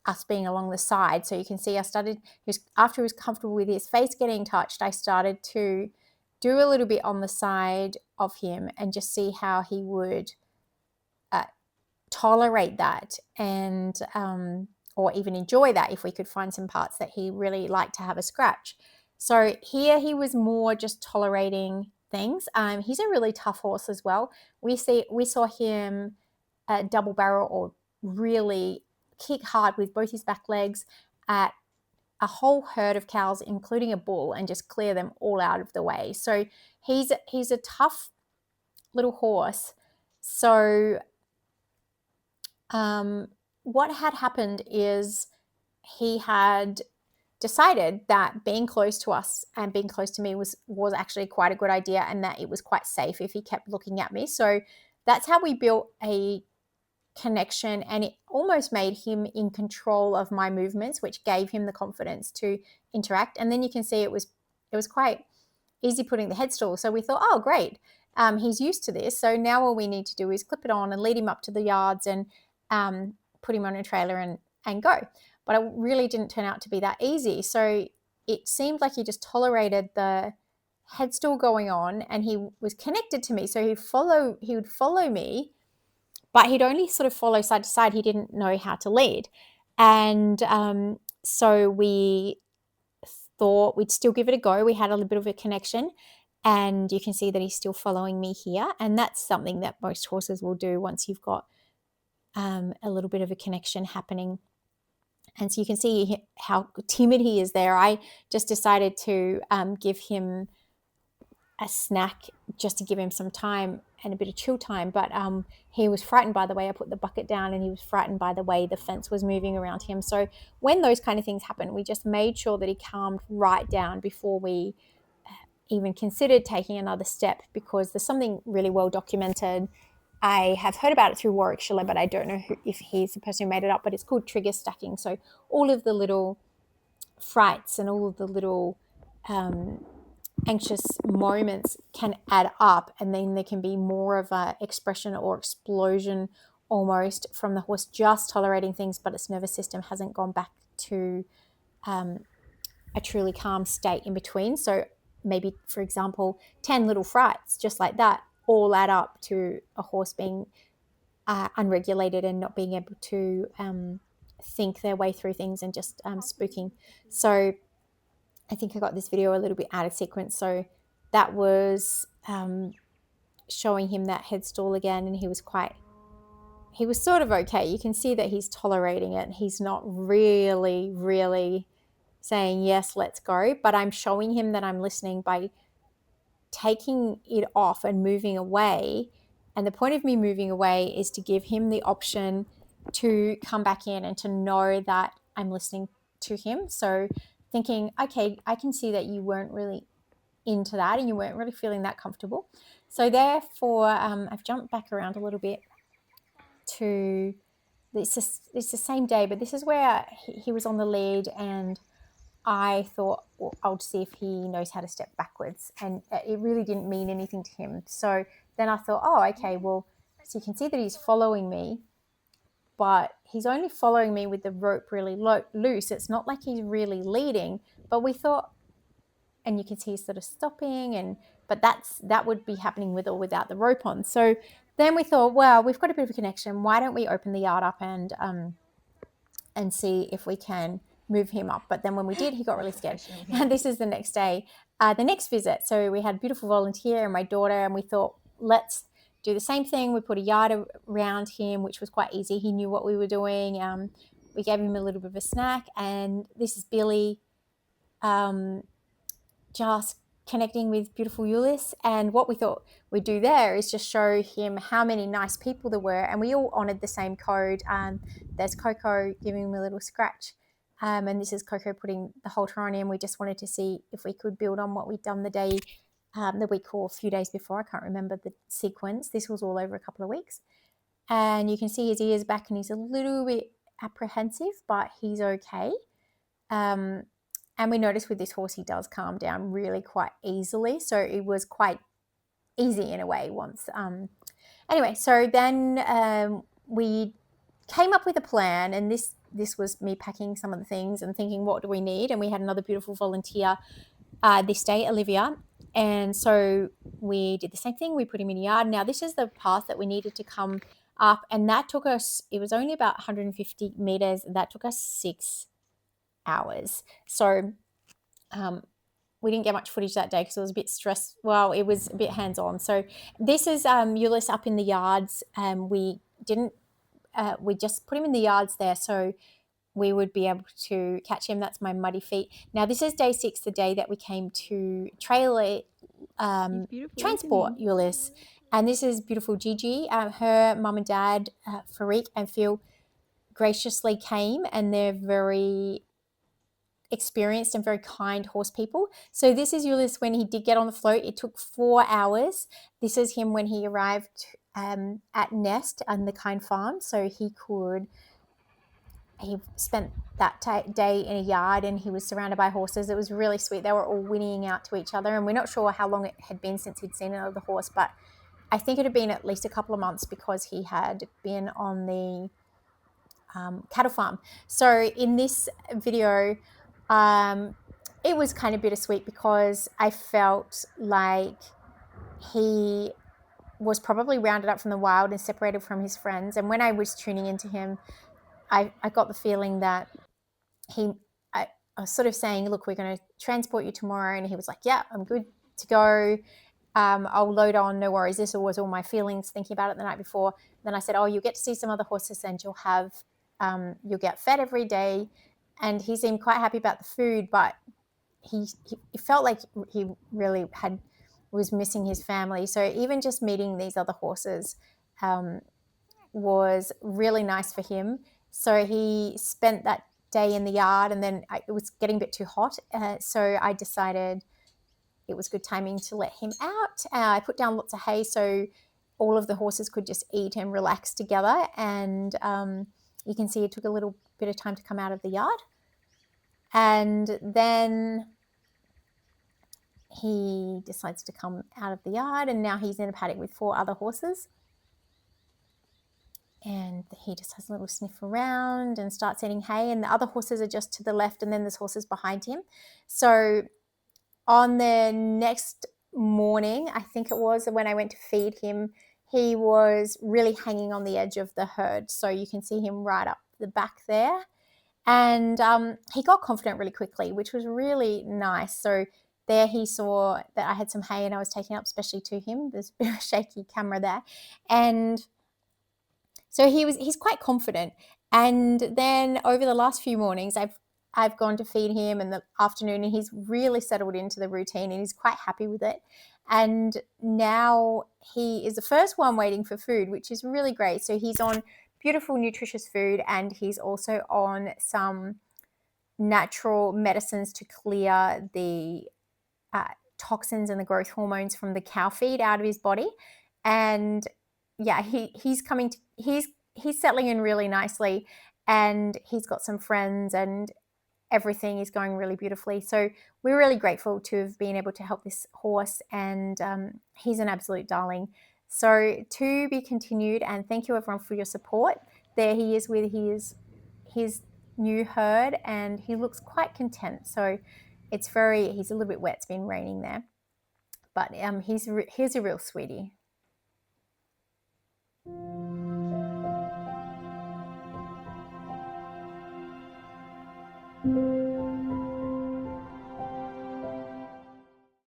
us being along the side. So you can see after he was comfortable with his face getting touched, I started to do a little bit on the side of him and just see how he would tolerate that, and or even enjoy that if we could find some parts that he really liked to have a scratch. So here he was more just tolerating things. He's a really tough horse as well. We saw him double barrel or really kick hard with both his back legs at a whole herd of cows, including a bull, and just clear them all out of the way. So he's a tough little horse. So what had happened is he had decided that being close to us and being close to me was actually quite a good idea, and that it was quite safe if he kept looking at me. So that's how we built a connection, and it almost made him in control of my movements, which gave him the confidence to interact. And then you can see it was quite easy putting the headstall. So we thought, oh, great. He's used to this. So now all we need to do is clip it on and lead him up to the yards and put him on a trailer and go. But it really didn't turn out to be that easy. So it seemed like he just tolerated the headstall going on, and he was connected to me. So he would follow me, but he'd only sort of follow side to side. He didn't know how to lead. And so we thought we'd still give it a go. We had a little bit of a connection, and you can see that he's still following me here. And that's something that most horses will do once you've got a little bit of a connection happening. And so you can see how timid he is there. I just decided to give him a snack just to give him some time and a bit of chill time. But he was frightened by the way I put the bucket down, and he was frightened by the way the fence was moving around him. So when those kind of things happen, we just made sure that he calmed right down before we even considered taking another step, because there's something really well documented. I have heard about it through Warwickshire, but I don't know if he's the person who made it up, but it's called trigger stacking. So all of the little frights and all of the little anxious moments can add up, and then there can be more of a expression or explosion almost from the horse just tolerating things, but its nervous system hasn't gone back to a truly calm state in between. So maybe, for example, 10 little frights just like that all add up to a horse being unregulated and not being able to think their way through things and just spooking. So I think I got this video a little bit out of sequence. So that was showing him that headstall again, and he was sort of okay. You can see that he's tolerating it. He's not really saying, yes, let's go. But I'm showing him that I'm listening by taking it off and moving away. And the point of me moving away is to give him the option to come back in and to know that I'm listening to him. So thinking, okay, I can see that you weren't really into that and you weren't really feeling that comfortable. So therefore, I've jumped back around a little bit to, it's the same day, but this is where he was on the lead, and I thought, well, I'll see if he knows how to step backwards. And it really didn't mean anything to him. So then I thought, oh, okay, well, so you can see that he's following me, but he's only following me with the rope really loose. It's not like he's really leading, but we thought, and you can see he's sort of stopping, but that would be happening with or without the rope on. So then we thought, well, we've got a bit of a connection. Why don't we open the yard up and see if we can move him up? But then when we did, he got really scared. And this is the next day, the next visit. So we had a beautiful volunteer and my daughter, and we thought, let's do the same thing. We put a yard around him, which was quite easy. He knew what we were doing. We gave him a little bit of a snack, and this is Billy just connecting with beautiful Ulysses. And what we thought we'd do there is just show him how many nice people there were, and we all honoured the same code. There's Coco giving him a little scratch, and this is Coco putting the halter on him. We just wanted to see if we could build on what we'd done the week or a few days before. I can't remember the sequence. This was all over a couple of weeks. And you can see his ears back, and he's a little bit apprehensive, but he's okay. And we noticed with this horse, he does calm down really quite easily. So it was quite easy in a way once. Anyway, so then we came up with a plan, and this this was me packing some of the things and thinking, what do we need? And we had another beautiful volunteer this day, Olivia. And so we did the same thing. We put him in a yard. Now, this is the path that we needed to come up, and that took us, it was only about 150 meters. That took us 6 hours. So we didn't get much footage that day because it was a bit stressed. Well, it was a bit hands-on. So this is Ulysses up in the yards. We just put him in the yards there so we would be able to catch him. That's my muddy feet. Now, this is day 6, the day that we came to trailer transport Ulysses. And this is beautiful Gigi. Her mum and dad, Farik and Phil, graciously came, and they're very experienced and very kind horse people. So this is Ulysses when he did get on the float. It took 4 hours. This is him when he arrived at Nest and the Kind Farm. So he spent that day in a yard, and he was surrounded by horses. It was really sweet. They were all whinnying out to each other, and we're not sure how long it had been since he'd seen another horse, but I think it had been at least a couple of months because he had been on the cattle farm. So in this video, it was kind of bittersweet because I felt like he was probably rounded up from the wild and separated from his friends. And when I was tuning into him, I got the feeling that I was sort of saying, look, we're going to transport you tomorrow. And he was like, yeah, I'm good to go. I'll load on, no worries. This was all my feelings thinking about it the night before. Then I said, oh, you'll get to see some other horses and you'll get fed every day. And he seemed quite happy about the food, but he felt like he really was missing his family. So even just meeting these other horses was really nice for him. So he spent that day in the yard, and then it was getting a bit too hot. So I decided it was good timing to let him out. I put down lots of hay so all of the horses could just eat and relax together. And you can see it took a little bit of time to come out of the yard. And then he decides to come out of the yard, and now he's in a paddock with 4 other horses. And he just has a little sniff around and starts eating hay, and the other horses are just to the left, and then there's horses behind him. So on the next morning, I think it was, when I went to feed him, he was really hanging on the edge of the herd. So you can see him right up the back there. And he got confident really quickly, which was really nice. So there he saw that I had some hay and I was taking up specially to him. There's a bit of a shaky camera there. And so he's quite confident. And then over the last few mornings, I've gone to feed him in the afternoon, and he's really settled into the routine and he's quite happy with it. And now he is the first one waiting for food, which is really great. So he's on beautiful, nutritious food, and he's also on some natural medicines to clear the toxins and the growth hormones from the cow feed out of his body. And yeah, he's settling in really nicely, and he's got some friends, and everything is going really beautifully. So we're really grateful to have been able to help this horse, and he's an absolute darling. So to be continued, and thank you everyone for your support. There he is with his new herd, and he looks quite content. So he's a little bit wet. It's been raining there, but he's a real sweetie.